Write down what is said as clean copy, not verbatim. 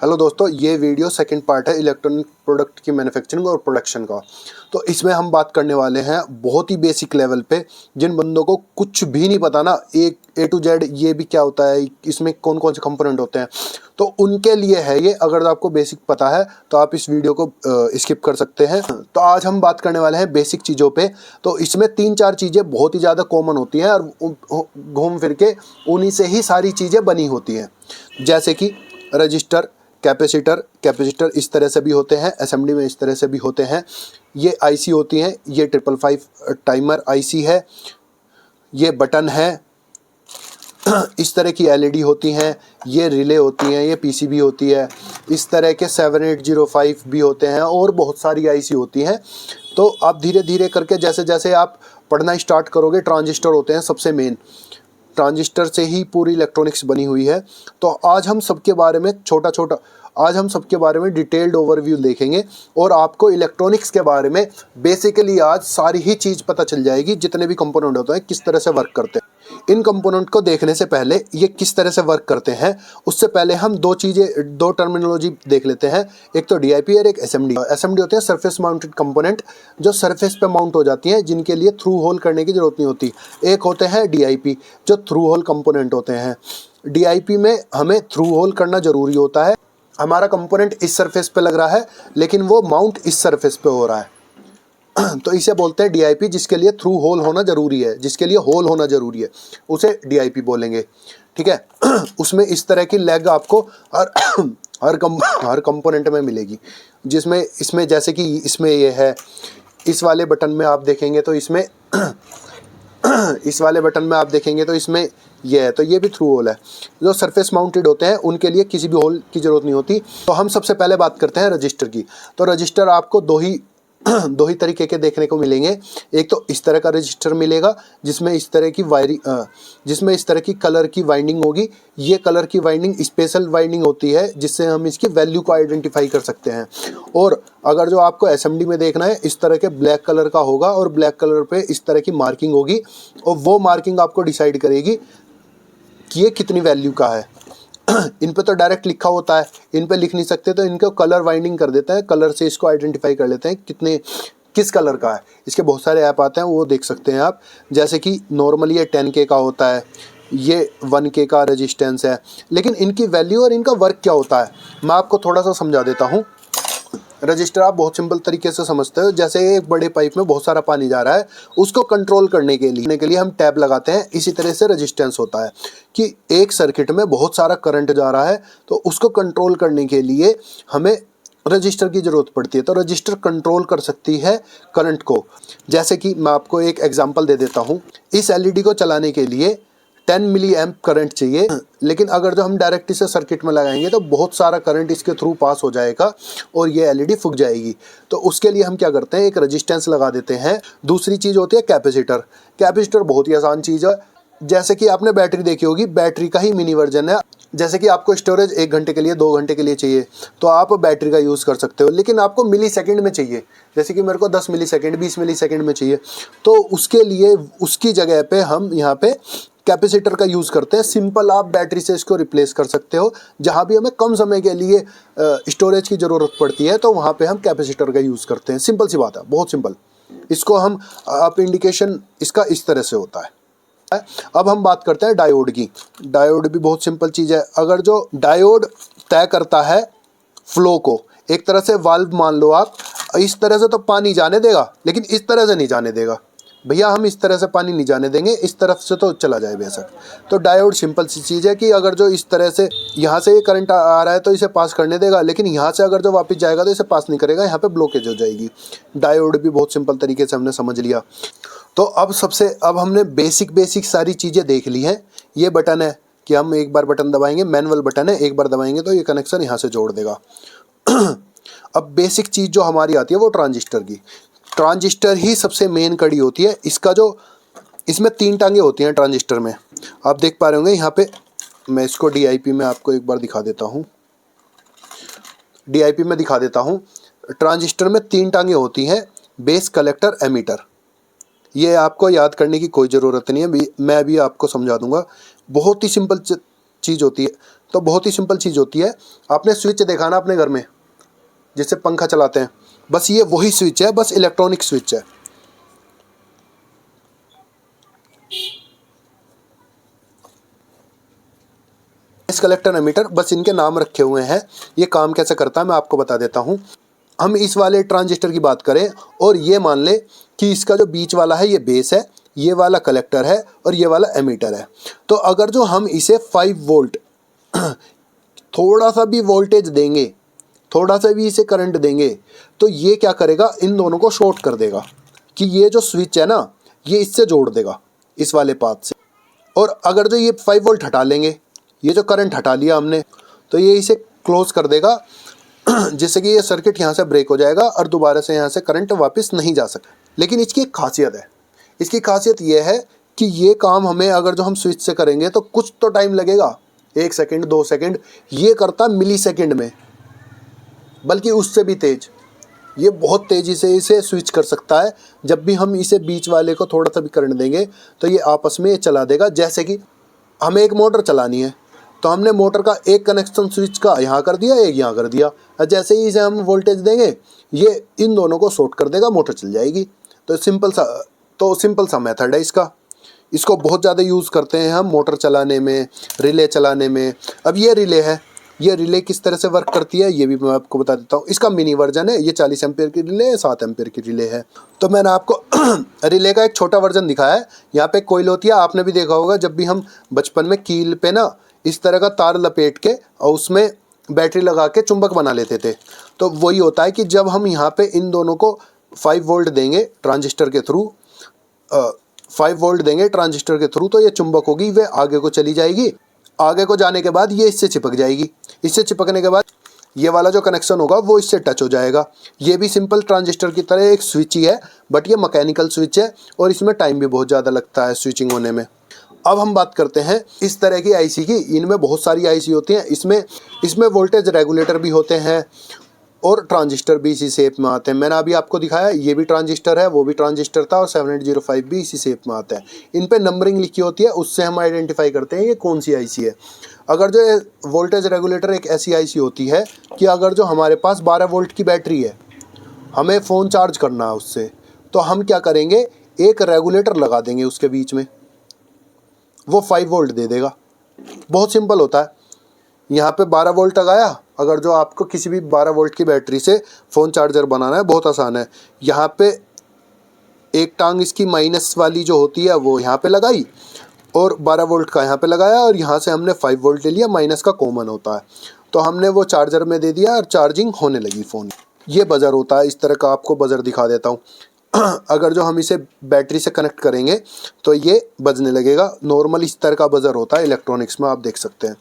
Hello दोस्तों, ये video second part है इलेक्ट्रॉनिक प्रोडक्ट की मैन्युफैक्चरिंग और प्रोडक्शन का। तो इसमें हम बात करने वाले हैं बहुत ही बेसिक लेवल पे, जिन बंदों को कुछ भी नहीं पता ना, ए टू जेड ये भी क्या होता है, इसमें कौन कौन से कंपोनेंट होते हैं, तो उनके लिए है ये। अगर आपको बेसिक पता है तो आप इस वीडियो को स्किप कर सकते हैं। तो आज हम बात करने वाले हैं बेसिक चीज़ों पे। तो इसमें 3-4 चीज़ें बहुत ही ज़्यादा कॉमन होती हैं और घूम फिर के उन्हीं से ही सारी चीज़ें बनी होती हैं, जैसे कि रजिस्टर, कैपेसिटर इस तरह से भी होते हैं, एसएमडी में इस तरह से भी होते हैं। ये आईसी होती हैं, ये 555 टाइमर आईसी है, ये बटन है, इस तरह की एलईडी होती हैं, ये रिले होती हैं, ये पीसीबी होती है, इस तरह के 7805 भी होते हैं और बहुत सारी आईसी होती हैं। तो आप धीरे धीरे करके जैसे जैसे आप पढ़ना स्टार्ट करोगे, ट्रांजिस्टर होते हैं सबसे मेन, ट्रांजिस्टर से ही पूरी इलेक्ट्रॉनिक्स बनी हुई है। तो आज हम सबके बारे में आज हम सबके बारे में डिटेल्ड ओवरव्यू देखेंगे और आपको इलेक्ट्रॉनिक्स के बारे में बेसिकली आज सारी ही चीज़ पता चल जाएगी, जितने भी कंपोनेंट होते हैं किस तरह से वर्क करते हैं। इन कंपोनेंट को देखने से पहले ये किस तरह से वर्क करते हैं, उससे पहले हम दो टर्मिनोलॉजी देख लेते हैं। एक तो डीआईपी और एक एसएमडी। एसएमडी होते हैं सरफेस माउंटेड कंपोनेंट, जो सरफेस पे माउंट हो जाती हैं, जिनके लिए थ्रू होल करने की जरूरत नहीं होती। एक होते हैं डीआईपी, जो थ्रू होल कंपोनेंट होते हैं। डीआईपी में हमें थ्रू होल करना जरूरी होता है। हमारा कंपोनेंट इस सरफेस पे लग रहा है लेकिन वो माउंट इस सरफेस पे हो रहा है, तो इसे बोलते हैं डीआईपी, जिसके लिए थ्रू होल होना जरूरी है, जिसके लिए होल होना जरूरी है, उसे डीआईपी बोलेंगे। ठीक है। उसमें इस तरह की लेग आपको हर कंपोनेंट में मिलेगी, जिसमें इसमें जैसे कि इसमें ये है, इस वाले बटन में आप देखेंगे तो इसमें इस वाले बटन में आप देखेंगे तो इसमें ये है, तो ये भी थ्रू होल है। जो सरफेस माउंटेड होते हैं उनके लिए किसी भी होल की ज़रूरत नहीं होती। तो हम सबसे पहले बात करते हैं रजिस्टर की। तो रजिस्टर आपको दो ही तरीके के देखने को मिलेंगे। एक तो इस तरह का रजिस्टर मिलेगा, जिसमें इस तरह की कलर की वाइंडिंग होगी। ये कलर की वाइंडिंग स्पेशल वाइंडिंग होती है, जिससे हम इसकी वैल्यू को आइडेंटिफाई कर सकते हैं। और अगर जो आपको एसएमडी में देखना है, इस तरह के ब्लैक कलर का होगा और ब्लैक कलर पे इस तरह की मार्किंग होगी, और वो मार्किंग आपको डिसाइड करेगी कि ये कितनी वैल्यू का है। इन पे तो डायरेक्ट लिखा होता है, इन पे लिख नहीं सकते, तो इनको कलर वाइंडिंग कर देते हैं। कलर से इसको आइडेंटिफाई कर लेते हैं किस कलर का है। इसके बहुत सारे ऐप आते हैं, वो देख सकते हैं आप। जैसे कि नॉर्मली ये 10K का होता है, ये 1K का रेजिस्टेंस है। लेकिन इनकी वैल्यू और इनका वर्क क्या होता है, मैं आपको थोड़ा सा समझा देता हूँ। रजिस्टर आप बहुत सिंपल तरीके से समझते हो। जैसे एक बड़े पाइप में बहुत सारा पानी जा रहा है, उसको कंट्रोल करने के लिए हम टैप लगाते हैं। इसी तरह से रेजिस्टेंस होता है कि एक सर्किट में बहुत सारा करंट जा रहा है, तो उसको कंट्रोल करने के लिए हमें रजिस्टर की ज़रूरत पड़ती है। तो रजिस्टर कंट्रोल कर सकती है करंट को। जैसे कि मैं आपको एक एग्जांपल दे देता हूँ। इस एलईडी को चलाने के लिए 10 मिली एम्प करंट चाहिए, लेकिन अगर जो हम डायरेक्ट इसे सर्किट में लगाएंगे तो बहुत सारा करंट इसके थ्रू पास हो जाएगा और ये एलईडी फूक जाएगी। तो उसके लिए हम क्या करते हैं, एक रेजिस्टेंस लगा देते हैं। दूसरी चीज़ होती है कैपेसिटर। कैपेसिटर बहुत ही आसान चीज़ है। जैसे कि आपने बैटरी देखी होगी, बैटरी का ही मिनी वर्जन है। जैसे कि आपको स्टोरेज 1 घंटे के लिए, 2 घंटे के लिए चाहिए, तो आप बैटरी का यूज़ कर सकते हो। लेकिन आपको मिली सेकेंड में चाहिए, जैसे कि मेरे को 10 मिली सेकेंड, 20 मिली सेकेंड में चाहिए, तो उसके लिए उसकी जगह पे हम यहाँ पे कैपेसिटर का यूज़ करते हैं। सिंपल आप बैटरी से इसको रिप्लेस कर सकते हो। जहाँ भी हमें कम समय के लिए स्टोरेज की ज़रूरत पड़ती है, तो वहाँ पे हम कैपेसिटर का यूज़ करते हैं। सिंपल सी बात है, बहुत सिंपल। इसको हम आप इंडिकेशन इसका इस तरह से होता है। अब हम बात करते हैं डायोड की। डायोड भी बहुत सिंपल चीज़ है। अगर जो डायोड तय करता है फ्लो को, एक तरह से वाल्व मान लो आप, इस तरह से तो पानी जाने देगा, लेकिन इस तरह से नहीं जाने देगा। भैया हम इस तरह से पानी नहीं जाने देंगे, इस तरफ से तो चला जाए बेशक। तो डायोड सिंपल सी चीज़ है कि अगर जो इस तरह से यहाँ से ये करंट आ रहा है तो इसे पास करने देगा, लेकिन यहाँ से अगर जो वापस जाएगा तो इसे पास नहीं करेगा, यहाँ पे ब्लॉकेज हो जाएगी। डायोड भी बहुत सिंपल तरीके से हमने समझ लिया। तो अब हमने बेसिक सारी चीज़ें देख ली हैं। ये बटन है कि हम एक बार बटन दबाएंगे, मैनुअल बटन है, एक बार दबाएंगे तो ये कनेक्शन यहाँ से जोड़ देगा। अब बेसिक चीज़ जो हमारी आती है वो ट्रांजिस्टर की। ट्रांजिस्टर ही सबसे मेन कड़ी होती है। इसमें 3 टांगे होती हैं ट्रांजिस्टर में, आप देख पा रहे होंगे यहाँ पे। मैं इसको डीआईपी में आपको एक बार दिखा देता हूँ। डीआईपी में दिखा देता हूँ। ट्रांजिस्टर में 3 टांगे होती हैं, बेस, कलेक्टर, एमीटर। ये आपको याद करने की कोई ज़रूरत नहीं है, मैं भी आपको समझा दूंगा। बहुत ही सिंपल चीज़ होती है। तो बहुत ही सिंपल चीज़ होती है। आपने स्विच देखा ना अपने घर में, जिससे पंखा चलाते हैं, बस ये वही स्विच है, बस इलेक्ट्रॉनिक स्विच है। इस कलेक्टर एमीटर, बस इनके नाम रखे हुए हैं। ये काम कैसे करता है मैं आपको बता देता हूँ। हम इस वाले ट्रांजिस्टर की बात करें और ये मान ले कि इसका जो बीच वाला है ये बेस है, ये वाला कलेक्टर है और ये वाला एमीटर है। तो अगर जो हम इसे 5 वोल्ट थोड़ा सा भी वोल्टेज देंगे, थोड़ा सा भी इसे करंट देंगे, तो ये क्या करेगा, इन दोनों को शॉर्ट कर देगा कि ये जो स्विच है ना ये इससे जोड़ देगा इस वाले पाथ से। और अगर जो ये 5 वोल्ट हटा लेंगे, ये जो करंट हटा लिया हमने, तो ये इसे क्लोज कर देगा जिससे कि ये सर्किट यहाँ से ब्रेक हो जाएगा और दोबारा से यहाँ से करंट वापस नहीं जा सकता। लेकिन इसकी एक खासियत है, इसकी खासियत ये है कि ये काम हमें अगर जो हम स्विच से करेंगे तो कुछ तो टाइम लगेगा, 1 सेकंड 2 सेकंड, ये करता मिली सेकंड में, बल्कि उससे भी तेज। ये बहुत तेज़ी से इसे स्विच कर सकता है। जब भी हम इसे बीच वाले को थोड़ा सा भी करंट देंगे तो ये आपस में चला देगा। जैसे कि हमें एक मोटर चलानी है, तो हमने मोटर का एक कनेक्शन स्विच का यहाँ कर दिया, एक यहाँ कर दिया, और जैसे ही इसे हम वोल्टेज देंगे ये इन दोनों को शॉर्ट कर देगा, मोटर चल जाएगी। तो सिंपल सा मेथड है इसका। इसको बहुत ज़्यादा यूज़ करते हैं हम मोटर चलाने में, रिले चलाने में। अब ये रिले है, ये रिले किस तरह से वर्क करती है ये भी मैं आपको बता देता हूँ। इसका मिनी वर्जन है, ये 40 एम्पेयर की रिले है, 7 एम्पेयर की रिले है। तो मैंने आपको रिले का एक छोटा वर्जन दिखाया है। यहाँ पे कोईल होती है, आपने भी देखा होगा, जब भी हम बचपन में कील पे ना इस तरह का तार लपेट के और उसमें बैटरी लगा के चुंबक बना लेते थे। तो वही होता है कि जब हम यहाँ पे इन दोनों को 5 वोल्ट देंगे ट्रांजिस्टर के थ्रू, 5 वोल्ट देंगे ट्रांजिस्टर के थ्रू, तो ये चुंबक होगी, वे आगे को चली जाएगी। आगे को जाने के बाद ये इससे चिपक जाएगी। इससे चिपकने के बाद ये वाला जो कनेक्शन होगा वो इससे टच हो जाएगा। ये भी सिंपल ट्रांजिस्टर की तरह एक स्विच ही है, बट ये मैकेनिकल स्विच है और इसमें टाइम भी बहुत ज़्यादा लगता है स्विचिंग होने में। अब हम बात करते हैं इस तरह की आईसी की। इनमें बहुत सारी आईसी होती हैं। इसमें वोल्टेज रेगुलेटर भी होते हैं और ट्रांजिस्टर भी इसी शेप में आते हैं। मैंने अभी आपको दिखाया, ये भी ट्रांजिस्टर है, वो भी ट्रांजिस्टर था, और 7805 भी इसी शेप में आता है। इन पे नंबरिंग लिखी होती है, उससे हम आइडेंटिफाई करते हैं ये कौन सी आईसी है। अगर जो वोल्टेज रेगुलेटर एक ऐसी आईसी होती है कि अगर जो हमारे पास 12 वोल्ट की बैटरी है, हमें फ़ोन चार्ज करना है उससे, तो हम क्या करेंगे, एक रेगुलेटर लगा देंगे उसके बीच में, वो 5 वोल्ट दे देगा। बहुत सिंपल होता है। यहाँ पे 12 वोल्ट लगाया, अगर जो आपको किसी भी 12 वोल्ट की बैटरी से फ़ोन चार्जर बनाना है, बहुत आसान है। यहाँ पे एक टांग इसकी माइनस वाली जो होती है वो यहाँ पे लगाई और 12 वोल्ट का यहाँ पे लगाया, और यहाँ से हमने 5 वोल्ट ले लिया, माइनस का कॉमन होता है, तो हमने वो चार्जर में दे दिया और चार्जिंग होने लगी फ़ोन। ये बज़र होता है, इस तरह का आपको बज़र दिखा देता हूँ। अगर जो हम इसे बैटरी से कनेक्ट करेंगे तो ये बजने लगेगा। नॉर्मल इस तरह का बज़र होता है इलेक्ट्रॉनिक्स में, आप देख सकते हैं।